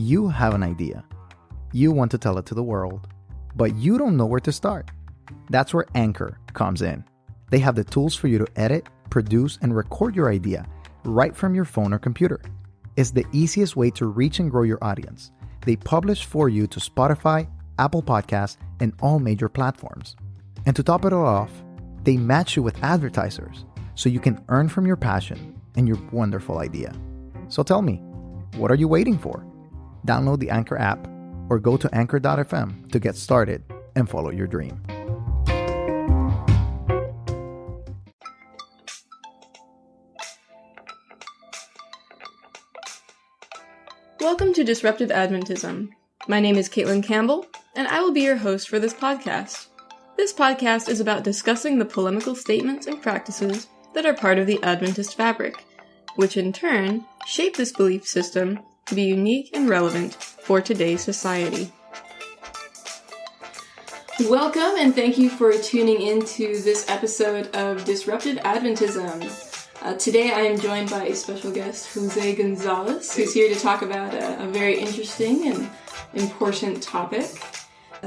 You have an idea. You want to tell it to the world, but you don't know where to start. That's where Anchor comes in. They have the tools for you to edit, produce, and record your idea right from your phone or computer. It's the easiest way to reach and grow your audience. They publish for you to Spotify, Apple Podcasts, and all major platforms. And to top it all off, they match you with advertisers so you can earn from your passion and your wonderful idea. So tell me, what are you waiting for? Download the Anchor app or go to anchor.fm to get started and follow your dream. Welcome to Disruptive Adventism. My name is Katelyn Campbell, and I will be your host for this podcast. This podcast is about discussing the polemical statements and practices that are part of the Adventist fabric, which in turn shape this belief system to be unique and relevant for today's society. Welcome, and thank you for tuning into this episode of Disruptive Adventism. Today I am joined by a special guest, Jose Gonzalez, who's here to talk about a very interesting and important topic.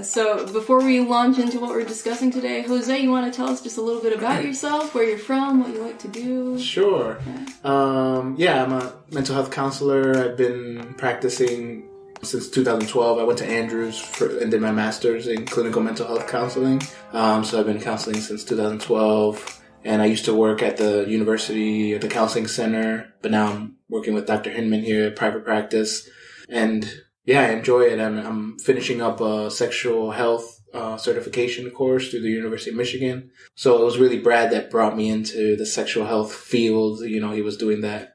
So before we launch into what we're discussing today, Jose, you want to tell us just a little bit about yourself, where you're from, what you like to do? Sure. I'm a mental health counselor. I've been practicing since 2012. I went to Andrews and did my master's in clinical mental health counseling. So I've been counseling since 2012. And I used to work at the university, at the counseling center, but now I'm working with Dr. Hinman here at private practice. And yeah, I enjoy it. I'm finishing up a sexual health certification course through the University of Michigan. So it was really Brad that brought me into the sexual health field. You know, he was doing that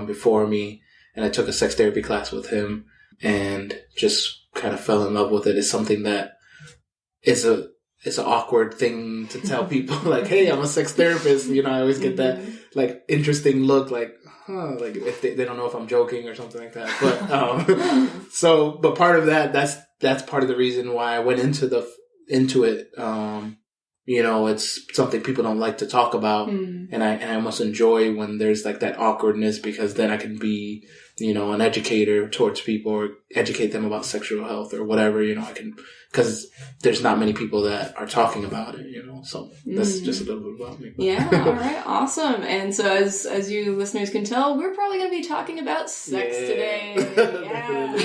before me, and I took a sex therapy class with him and just kind of fell in love with it. It's something that is it's an awkward thing to tell people, like, hey, I'm a sex therapist. You know, I always get that, like, interesting look, like, like, if they don't know if I'm joking or something like that. But, but part of that's part of the reason why I went into it. You know, it's something people don't like to talk about. And I almost enjoy when there's, like, that awkwardness, because then I can be, you know, an educator towards people or educate them about sexual health or whatever, you know, because there's not many people that are talking about it, you know, so that's just a little bit about me. Yeah, all right, awesome. And so as you listeners can tell, we're probably going to be talking about sex today. Yeah.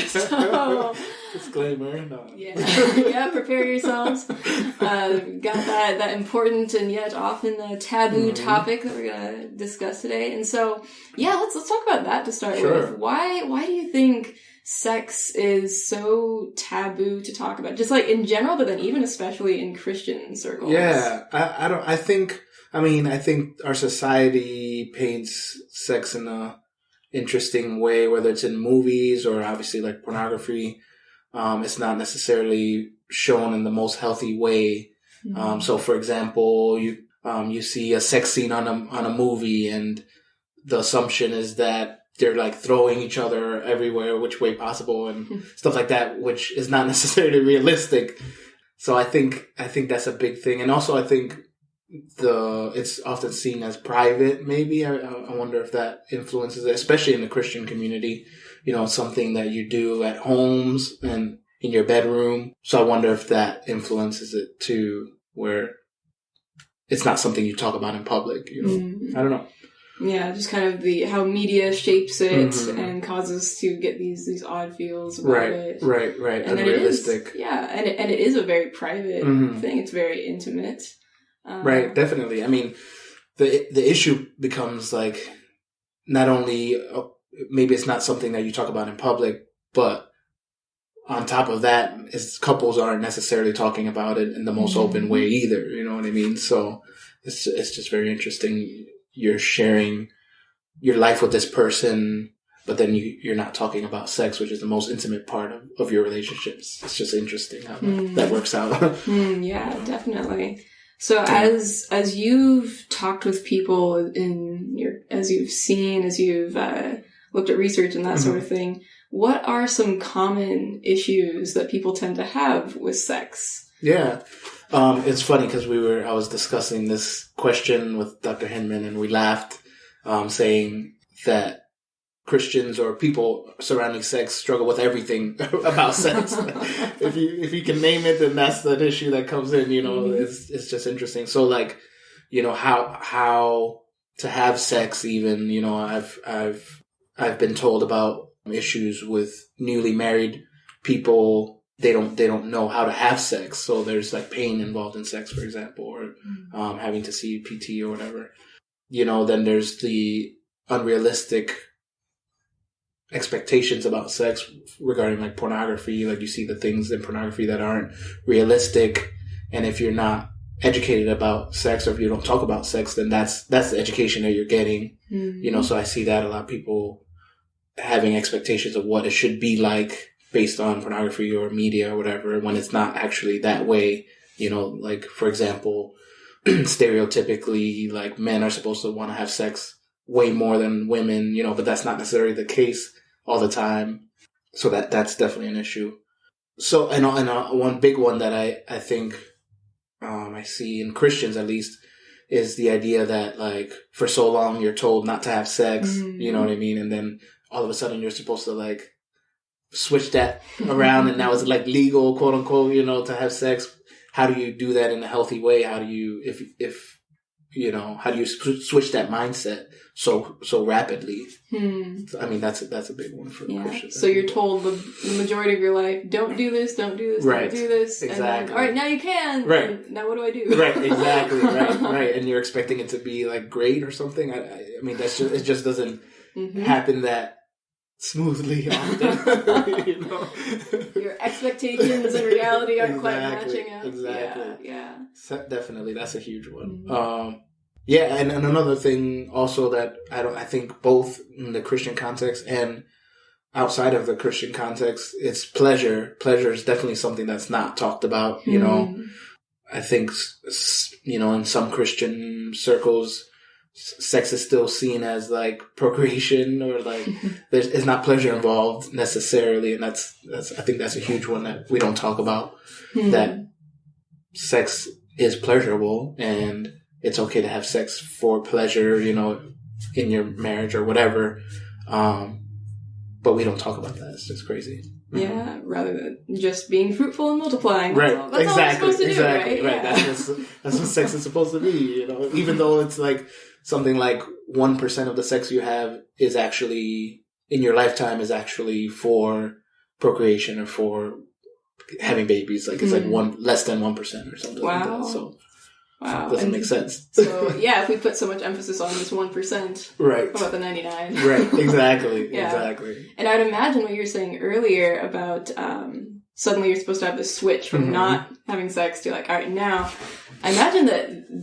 So, disclaimer, no. Yeah, prepare yourselves. Got that important and yet often taboo topic that we're going to discuss today. And so, yeah, let's talk about that to start with. Why do you think sex is so taboo to talk about? Just like in general, but then even especially in Christian circles. Yeah, I think our society paints sex in a interesting way, whether it's in movies or obviously like pornography. It's not necessarily shown in the most healthy way. So for example, you see a sex scene on a movie, and the assumption is that they're like throwing each other everywhere, which way possible, and stuff like that, which is not necessarily realistic. So I think that's a big thing. And also I think it's often seen as private, maybe. I wonder if that influences it, especially in the Christian community. You know, something that you do at homes and in your bedroom. So I wonder if that influences it too, where it's not something you talk about in public, you know. I don't know. Yeah, just kind of how media shapes it and causes to get these odd feels about it. Right. And unrealistic. And it is a very private thing. It's very intimate. Right, definitely. I mean, the issue becomes like, not only maybe it's not something that you talk about in public, but on top of that, couples aren't necessarily talking about it in the most open way either. You know what I mean? So it's just very interesting. You're sharing your life with this person, but then you're not talking about sex, which is the most intimate part of your relationships. It's just interesting how that works out. Yeah, definitely. So as you've talked with people as you've seen, as you've looked at research and that sort of thing, what are some common issues that people tend to have with sex? Yeah. It's funny because I was discussing this question with Dr. Hinman, and we laughed, saying that Christians or people surrounding sex struggle with everything about sex. If you can name it, then that's the issue that comes in. It's just interesting. So like, how to have sex even. I've been told about issues with newly married people. They don't know how to have sex, so there's like pain involved in sex, for example, or having to see PT or whatever. Then there's the unrealistic expectations about sex regarding like pornography. Like you see the things in pornography that aren't realistic, and if you're not educated about sex, or if you don't talk about sex, then that's the education that you're getting. So I see that a lot of people having expectations of what it should be like based on pornography or media or whatever, when it's not actually that way. Like for example, stereotypically, like men are supposed to want to have sex way more than women, but that's not necessarily the case all the time. So that's definitely an issue. So, and one big one that I think, I see in Christians at least, is the idea that like for so long you're told not to have sex, you know what I mean? And then all of a sudden you're supposed to like switch that around and now it's like legal, quote unquote, to have sex. How do you do that in a healthy way? How do you, how do you switch that mindset so rapidly? I mean, that's a big one for Christians. So you're told the majority of your life, don't do this, don't do this, right. don't do this. Exactly. And then, all right, now you can. Right. And now what do I do? Right, exactly, right. And you're expecting it to be like great or something. I mean, it just doesn't happen that smoothly often. Your expectations and reality aren't quite matching up. Exactly. Yeah. Definitely, that's a huge one. And another thing also that I think both in the Christian context and outside of the Christian context, it's pleasure. Pleasure is definitely something that's not talked about. I think in some Christian circles, sex is still seen as like procreation, or like there's not pleasure involved necessarily, and that's I think that's a huge one that we don't talk about. That sex is pleasurable, and it's okay to have sex for pleasure, in your marriage or whatever. But we don't talk about that. It's just crazy. Yeah, rather than just being fruitful and multiplying. Right. That's Exactly. all it's supposed to do, Exactly. right? Yeah. That's what sex is supposed to be. Even though it's like something like 1% of the sex you have is actually in your lifetime is actually for procreation or for having babies. Like it's like less than 1% or something like that. So it doesn't make sense. So if we put so much emphasis on this 1%, right? What about the 99? Right. Exactly. Yeah. Exactly. And I'd imagine what you were saying earlier about suddenly you're supposed to have this switch from not having sex to like, all right, now. I imagine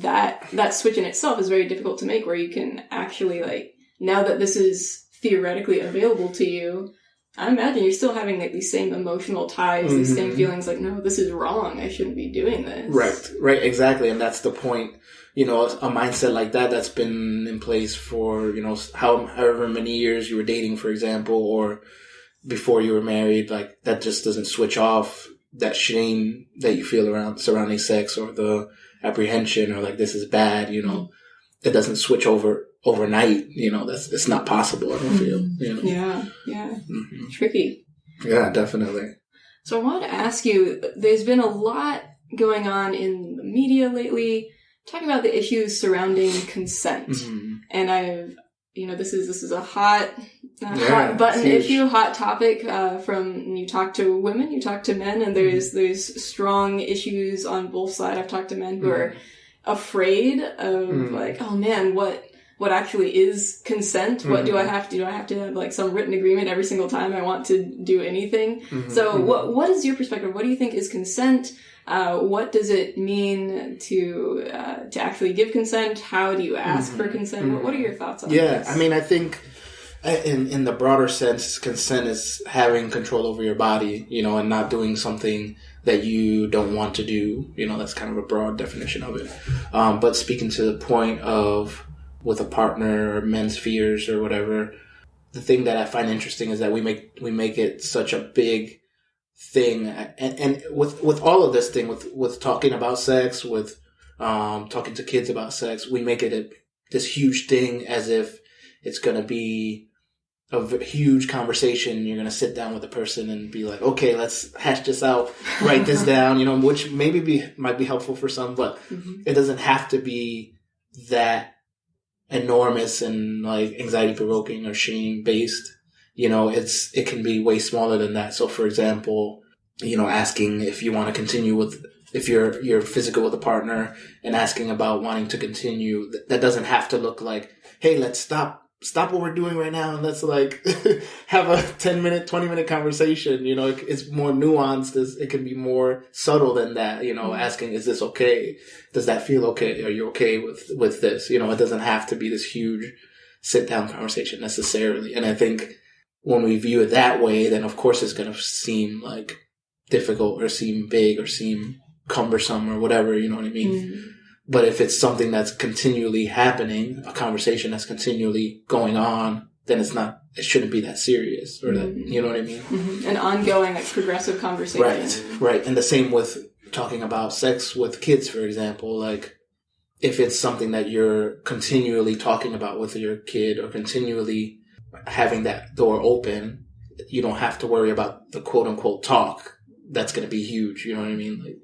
that switch in itself is very difficult to make, where you can actually like, now that this is theoretically available to you, I imagine you're still having like these same emotional ties, these same feelings like, no, this is wrong. I shouldn't be doing this. Right, exactly. And that's the point. A mindset like that's been in place for, however many years you were dating, for example, or before you were married, like that just doesn't switch off that shame that you feel around surrounding sex, or the apprehension, or like this is bad, it doesn't switch overnight, it's not possible, I don't feel, Yeah. Tricky. Yeah, definitely. So I wanted to ask you, there's been a lot going on in the media lately talking about the issues surrounding consent. And I've, this is a hot button issue, hot topic, from, you talk to women, you talk to men, and there's strong issues on both sides. I've talked to men who are afraid of like, oh man, what actually is consent? What do I have to do? I have to have like some written agreement every single time I want to do anything. So what is your perspective? What do you think is consent? What does it mean to actually give consent? How do you ask for consent? What are your thoughts on this? Yeah, I mean, I think in the broader sense, consent is having control over your body, and not doing something that you don't want to do. That's kind of a broad definition of it. But speaking to the point of with a partner or men's fears or whatever, the thing that I find interesting is that we make it such a big thing, and with all of this thing, with talking about sex, with talking to kids about sex, we make it this huge thing as if it's going to be huge conversation. You're going to sit down with the person and be like, okay, let's hash this out, write this down, which maybe might be helpful for some, but it doesn't have to be that enormous and like anxiety provoking or shame based. It can be way smaller than that. So for example, asking if you want to continue if you're physical with a partner and asking about wanting to continue, that doesn't have to look like, hey, let's stop what we're doing right now and let's like have a 10-minute, 20-minute conversation. It's more nuanced. It can be more subtle than that, asking, is this okay? Does that feel okay? Are you okay with this? It doesn't have to be this huge sit down conversation necessarily. And I think when we view it that way, then of course it's going to seem like difficult or seem big or seem cumbersome or whatever, you know what I mean? But if it's something that's continually happening, a conversation that's continually going on, then it shouldn't be that serious or that, you know what I mean? An ongoing, like, progressive conversation. Right. And the same with talking about sex with kids, for example. Like, if it's something that you're continually talking about with your kid or continually having that door open, you don't have to worry about the quote unquote talk. That's going to be huge. You know what I mean? Like,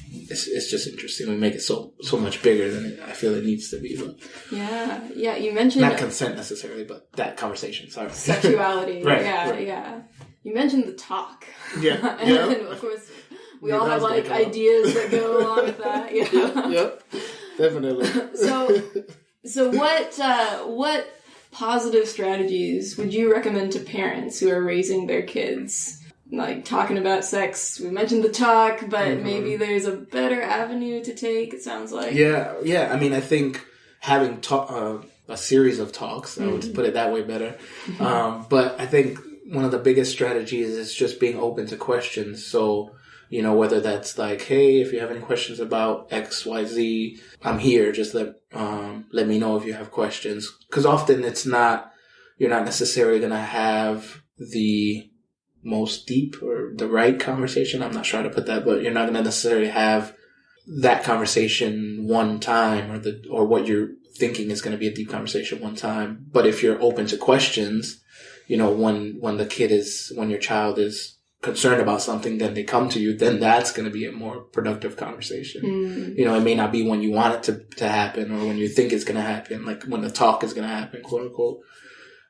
it's just interesting. We make it so much bigger than I feel it needs to be. But yeah. You mentioned not consent necessarily, but that conversation. Sorry, sexuality. right. You mentioned the talk. Yeah, and of course we all have like ideas that go along with that. Yeah. Yep, definitely. So what positive strategies would you recommend to parents who are raising their kids? Like, talking about sex, we mentioned the talk, but maybe there's a better avenue to take, it sounds like. Yeah. I mean, I think having a series of talks, I would put it that way better. But I think one of the biggest strategies is just being open to questions. So, whether that's like, hey, if you have any questions about X, Y, Z, I'm here. Just let me know if you have questions. Because often you're not necessarily going to have the most deep or the right conversation. I'm not sure how to put that, but you're not going to necessarily have that conversation one time or what you're thinking is going to be a deep conversation one time. But if you're open to questions, when your child is concerned about something, then they come to you, then that's going to be a more productive conversation. It may not be when you want it to happen or when you think it's going to happen, like when the talk is going to happen, quote unquote.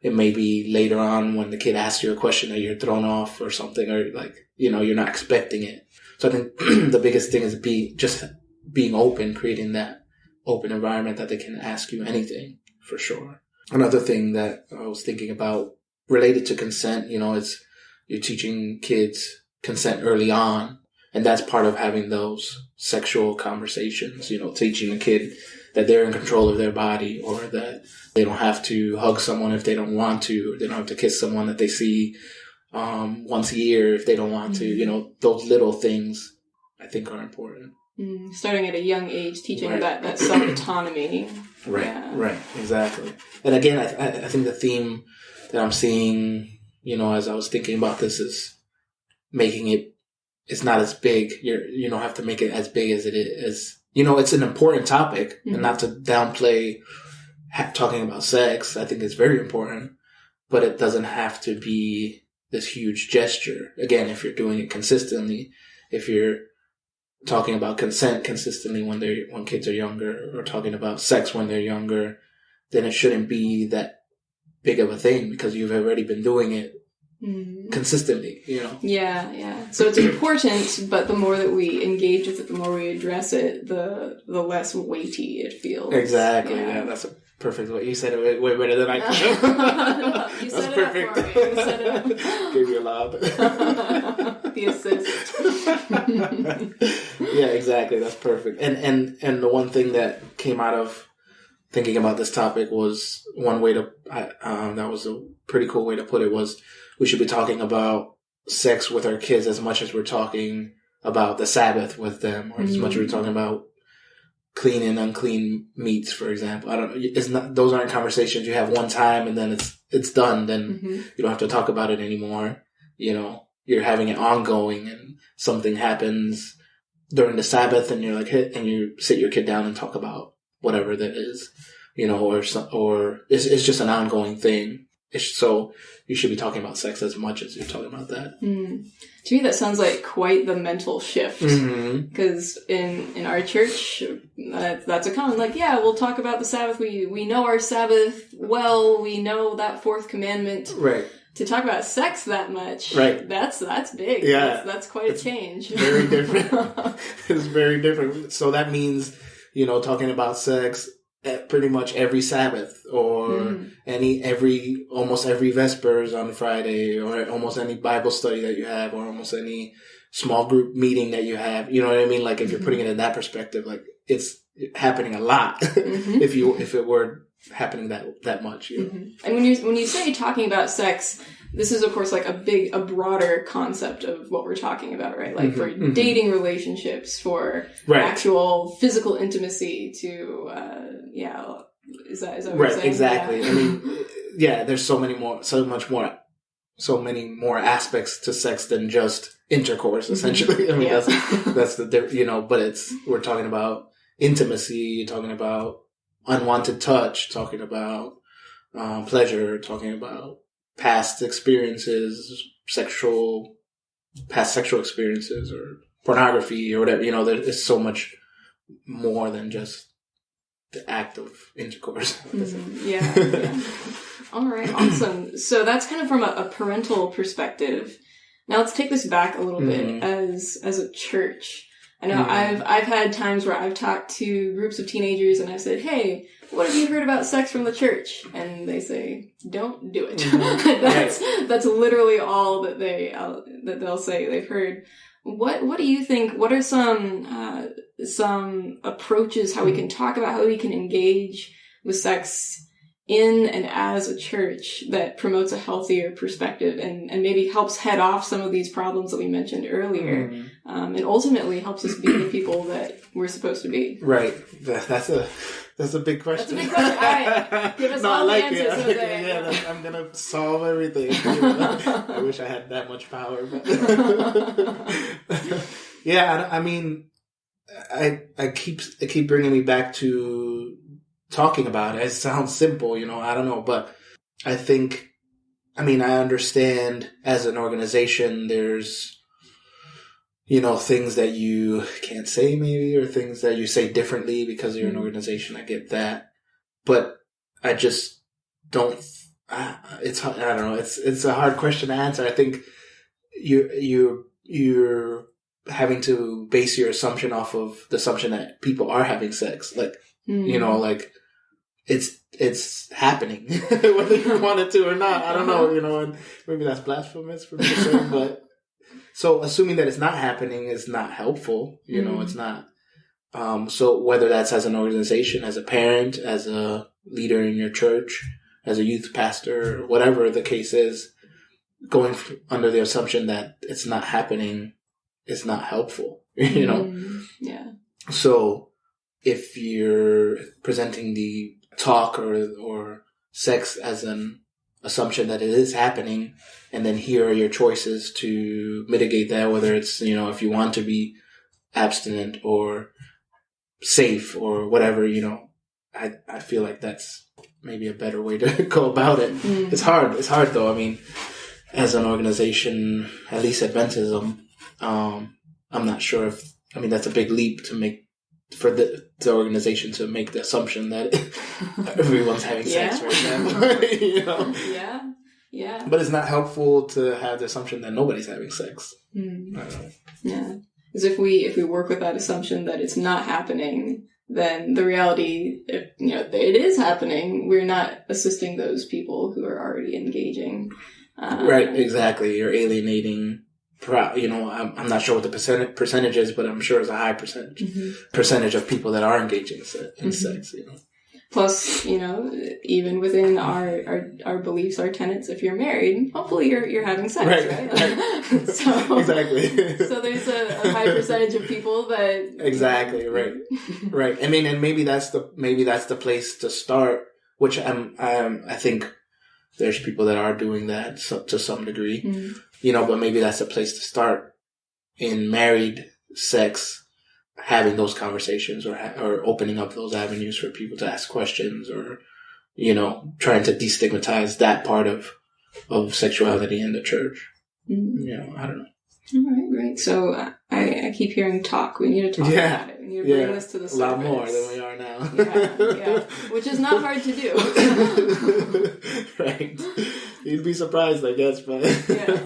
It may be later on when the kid asks you a question that you're thrown off or something, or like, you're not expecting it. So I think the biggest thing is being open, creating that open environment that they can ask you anything, for sure. Another thing that I was thinking about related to consent, is you're teaching kids consent early on. And that's part of having those sexual conversations, teaching a kid that they're in control of their body, or that they don't have to hug someone if they don't want to, or they don't have to kiss someone that they see once a year if they don't want to. Those little things I think are important. Starting at a young age, teaching that self-autonomy. Right, exactly. And again, I think the theme that I'm seeing, as I was thinking about this, is making it's not as big. You don't have to make it as big as it is. It's an important topic, and not to downplay talking about sex. I think it's very important, but it doesn't have to be this huge gesture. Again, if you're doing it consistently, if you're talking about consent consistently when kids are younger, or talking about sex when they're younger, then it shouldn't be that big of a thing because you've already been doing it consistently, Yeah. So it's important, but the more that we engage with it, the more we address it, the less weighty it feels. Exactly. Yeah, that's a perfect way. You said it way better than I could. You that's set perfect. It up for me. You set it up. Gave you a lob. The assist. Yeah, exactly. That's perfect. And the one thing that came out of thinking about this topic was one way that was a pretty cool way to put it, was we should be talking about sex with our kids as much as we're talking about the Sabbath with them, or as much as we're talking about clean and unclean meats, for example. Those aren't conversations you have one time and then it's done. Then you don't have to talk about it anymore. You're having it ongoing, and something happens during the Sabbath and you're like, and you sit your kid down and talk about whatever that is, or it's just an ongoing thing. So you should be talking about sex as much as you're talking about that. To me, that sounds like quite the mental shift. Because in our church, that's a common, like, yeah, we'll talk about the Sabbath. We know our Sabbath well. We know that fourth commandment. Right. To talk about sex that much, right? That's big. Yeah, that's quite a change. Very different. It's very different. So that means, talking about sex at pretty much every Sabbath, or almost every Vespers on Friday, or almost any Bible study that you have, or almost any small group meeting that you have. You know what I mean? Like, if you're putting it in that perspective, like, it's happening a lot. If it were happening that much, And when you say talking about sex, this is of course like a broader concept of what we're talking about, right? Like for dating relationships, for actual physical intimacy, to is that what you're saying? Exactly. I mean, there's so many more aspects to sex than just intercourse, essentially. I mean, that's the but we're talking about intimacy, talking about unwanted touch, talking about pleasure, talking about past experiences, past sexual experiences, or pornography, or whatever. There's so much more than just the act of intercourse. Yeah. All right, awesome. So that's kind of from a parental perspective. Now let's take this back a little bit as a church. I know I've had times where I've talked to groups of teenagers and I've said, hey, what have you heard about sex from the church? And they say, don't do it. That's literally all that they'll say they've heard. What do you think? What are some approaches how we can talk about how we can engage with sex in and as a church that promotes a healthier perspective and maybe helps head off some of these problems that we mentioned earlier, and ultimately helps us be the people that we're supposed to be? Right. That's a big question. All right. Give us all the answers. Jose. I'm gonna solve everything. I wish I had that much power. But I mean, I keep bringing me back to talking about it. It sounds simple, I don't know, but I understand as an organization there's things that you can't say maybe, or things that you say differently because you're an organization. I get that, but I just don't. I don't know. It's a hard question to answer. I think you're having to base your assumption off of the assumption that people are having sex, like like it's happening whether you want it to or not. I don't know. And maybe that's blasphemous for me to say, but. So assuming that it's not happening is not helpful, it's not. So whether that's as an organization, as a parent, as a leader in your church, as a youth pastor, whatever the case is, going under the assumption that it's not happening is not helpful, Yeah. So if you're presenting the talk or sex as an assumption that it is happening, and then here are your choices to mitigate that, whether it's, if you want to be abstinent or safe or whatever, I feel like that's maybe a better way to go about it. It's hard though. I mean, as an organization, at least Adventism, I'm not sure that's a big leap to make for the organization to make the assumption that everyone's having sex right now. Yeah. But it's not helpful to have the assumption that nobody's having sex. I don't know. Yeah. Because if we work with that assumption that it's not happening, then the reality, if it is happening, we're not assisting those people who are already engaging. Right, exactly. You're alienating. I'm not sure what the percentage is, but I'm sure it's a high percentage of people that are engaging in sex. Plus, even within our beliefs, our tenets, if you're married, hopefully you're having sex, right? So, exactly. So there's a high percentage of people that exactly right. I mean, and maybe that's the place to start. Which I think there's people that are doing that to some degree, but maybe that's a place to start in married sex. Having those conversations or opening up those avenues for people to ask questions or trying to destigmatize that part of sexuality in the church. Mm-hmm. I don't know. All right, great. So I keep hearing talk. We need to talk about it. We need to bring this to the surface. A lot more than we are now. Yeah. Which is not hard to do. Right. You'd be surprised, I guess, but yeah.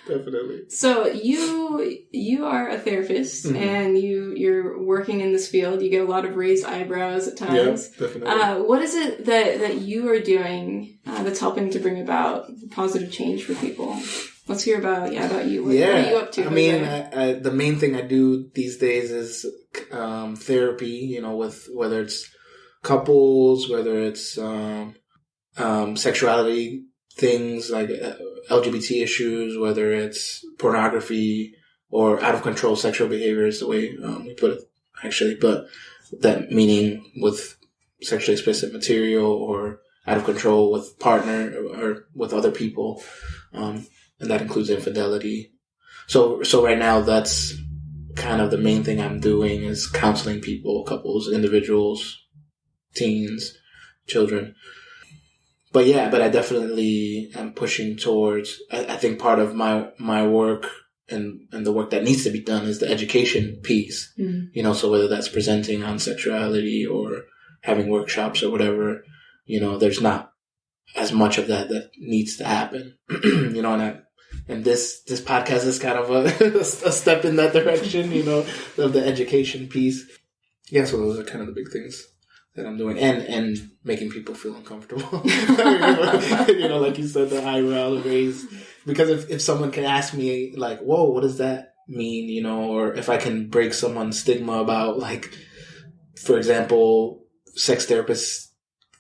Definitely. So you are a therapist, mm-hmm. and you're working in this field. You get a lot of raised eyebrows at times. Yeah, definitely. What is it that you are doing that's helping to bring about positive change for people? Let's hear about you. What are you up to? I mean, the main thing I do these days is therapy. With whether it's couples, whether it's sexuality things like LGBT issues, whether it's pornography or out of control sexual behavior is the way we put it, actually. But that meaning with sexually explicit material or out of control with partner or with other people. And that includes infidelity. So right now, that's kind of the main thing I'm doing is counseling people, couples, individuals, teens, children. But I definitely am pushing towards, I think part of my work and the work that needs to be done is the education piece. Mm-hmm. So whether that's presenting on sexuality or having workshops or whatever, there's not as much of that needs to happen. And this podcast is kind of a step in that direction, of the education piece. Yeah, so those are kind of the big things that I'm doing, and making people feel uncomfortable. Like you said, the eyebrow raise. Because if someone can ask me, like, whoa, what does that mean, or if I can break someone's stigma about, like, for example, sex therapists,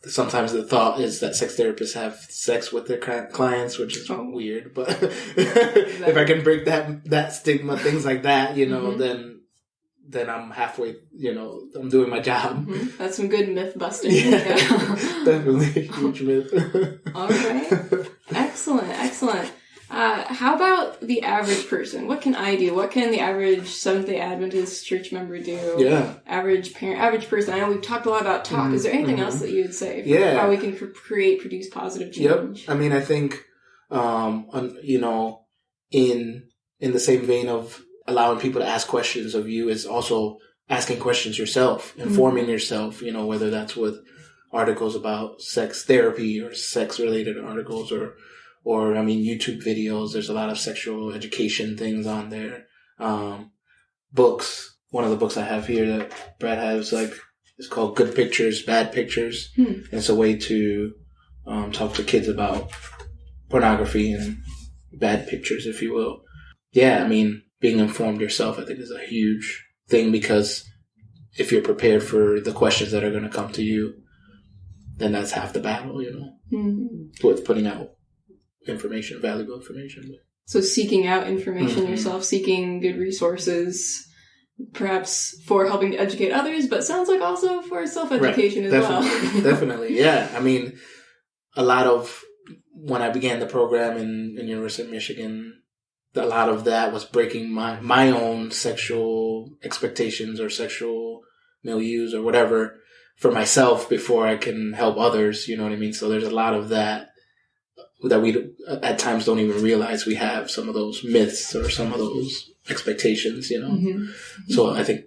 sometimes the thought is that sex therapists have sex with their clients, which is weird. But if I can break that stigma, things like that, mm-hmm. then I'm halfway, I'm doing my job. Mm-hmm. That's some good myth busting. Yeah. Definitely huge myth. All right. Excellent. How about the average person? What can I do? What can the average Seventh-day Adventist church member do? Yeah. Average parent, average person. I know we've talked a lot about talk. Mm-hmm. Is there anything else that you would say for how we can produce positive change? Yep. I mean, I think, in the same vein of allowing people to ask questions of you is also asking questions yourself, informing mm-hmm. yourself, whether that's with articles about sex therapy or sex-related articles or YouTube videos. There's a lot of sexual education things on there. Books. One of the books I have here that Brad has, it's called Good Pictures, Bad Pictures. And it's a way to talk to kids about pornography and bad pictures, if you will. Yeah, I mean, being informed yourself, I think, is a huge thing, because if you're prepared for the questions that are going to come to you, then that's half the battle, mm-hmm. with putting out information, valuable information. So seeking out information mm-hmm. yourself, seeking good resources, perhaps for helping to educate others, but sounds like also for self-education as well. Definitely, yeah. I mean, a lot of, when I began the program in University of Michigan, a lot of that was breaking my own sexual expectations or sexual milieus or whatever for myself before I can help others, you know what I mean? So there's a lot of that we at times don't even realize we have some of those myths or some of those expectations, Mm-hmm. So I think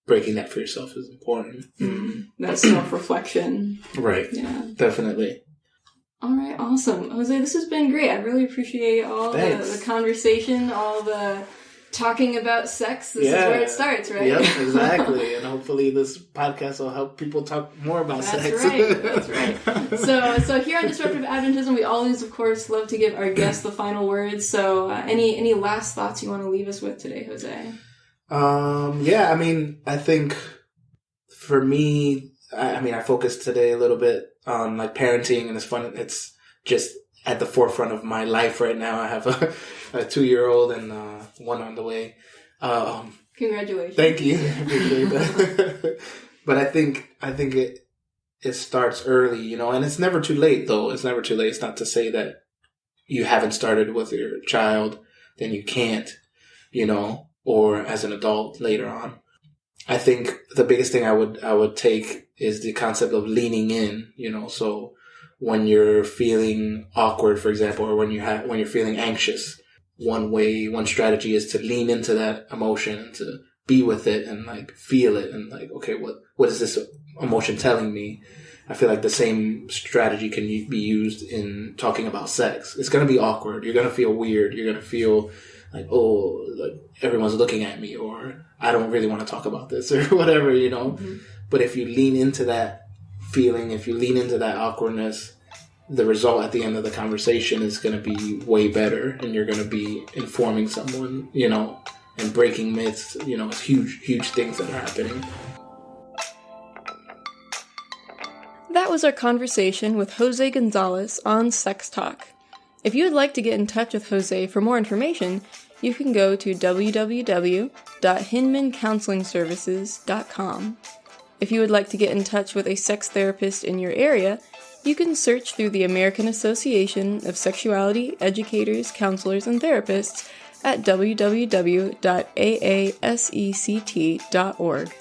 breaking that for yourself is important. Mm-hmm. That self-reflection. Right. Yeah. Definitely. All right. Awesome. Jose, this has been great. I really appreciate all the conversation, all the talking about sex. This is where it starts, right? Yep, exactly. And hopefully this podcast will help people talk more about sex. That's right. So here on Disruptive Adventism, we always, of course, love to give our guests the final words. So any last thoughts you want to leave us with today, Jose? I mean, I think for me, I focused today a little bit on parenting, and it's fun. It's just at the forefront of my life right now. I have a 2-year-old and one on the way. Congratulations! Thank you. I appreciate that. But I think it starts early, and it's never too late. Though it's never too late. It's not to say that you haven't started with your child, then you can't, or as an adult later on. I think the biggest thing I would take is the concept of leaning in, so when you're feeling awkward, for example, or when you're feeling anxious, one strategy is to lean into that emotion and to be with it and like feel it and like, okay, what is this emotion telling me? I feel like the same strategy can be used in talking about sex. It's going to be awkward. You're going to feel weird. You're going to feel like, oh, like everyone's looking at me, or I don't really want to talk about this, or whatever, Mm-hmm. But if you lean into that feeling, if you lean into that awkwardness, the result at the end of the conversation is going to be way better, and you're going to be informing someone, and breaking myths, huge things that are happening. That was our conversation with Jose Gonzalez on Sex Talk. If you would like to get in touch with Jose for more information, you can go to www.hinmancounselingservices.com. If you would like to get in touch with a sex therapist in your area, you can search through the American Association of Sexuality Educators, Counselors, and Therapists at www.aasect.org.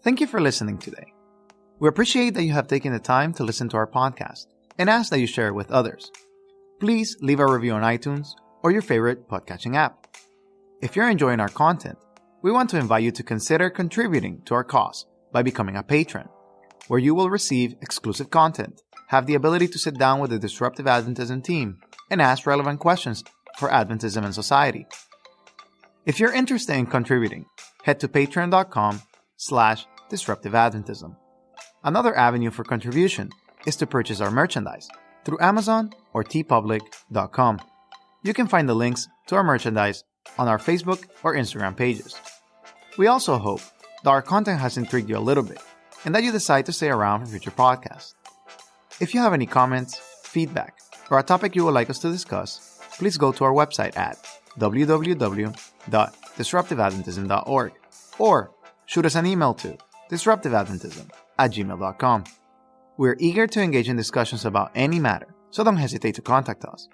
Thank you for listening today. We appreciate that you have taken the time to listen to our podcast and ask that you share it with others. Please leave a review on iTunes or your favorite podcatching app. If you're enjoying our content, we want to invite you to consider contributing to our cause by becoming a patron, where you will receive exclusive content, have the ability to sit down with the Disruptive Adventism team, and ask relevant questions for Adventism and society. If you're interested in contributing, head to patreon.com/Disruptive Adventism. Another avenue for contribution is to purchase our merchandise through Amazon or tpublic.com. You can find the links to our merchandise on our Facebook or Instagram pages. We also hope that our content has intrigued you a little bit and that you decide to stay around for future podcasts. If you have any comments, feedback, or a topic you would like us to discuss, please go to our website at www.disruptiveadventism.org or shoot us an email to disruptiveadventism@gmail.com. We're eager to engage in discussions about any matter, so don't hesitate to contact us.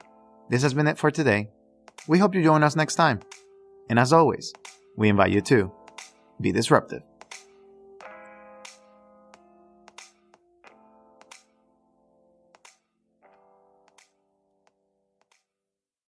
This has been it for today. We hope you join us next time. And as always, we invite you to be disruptive.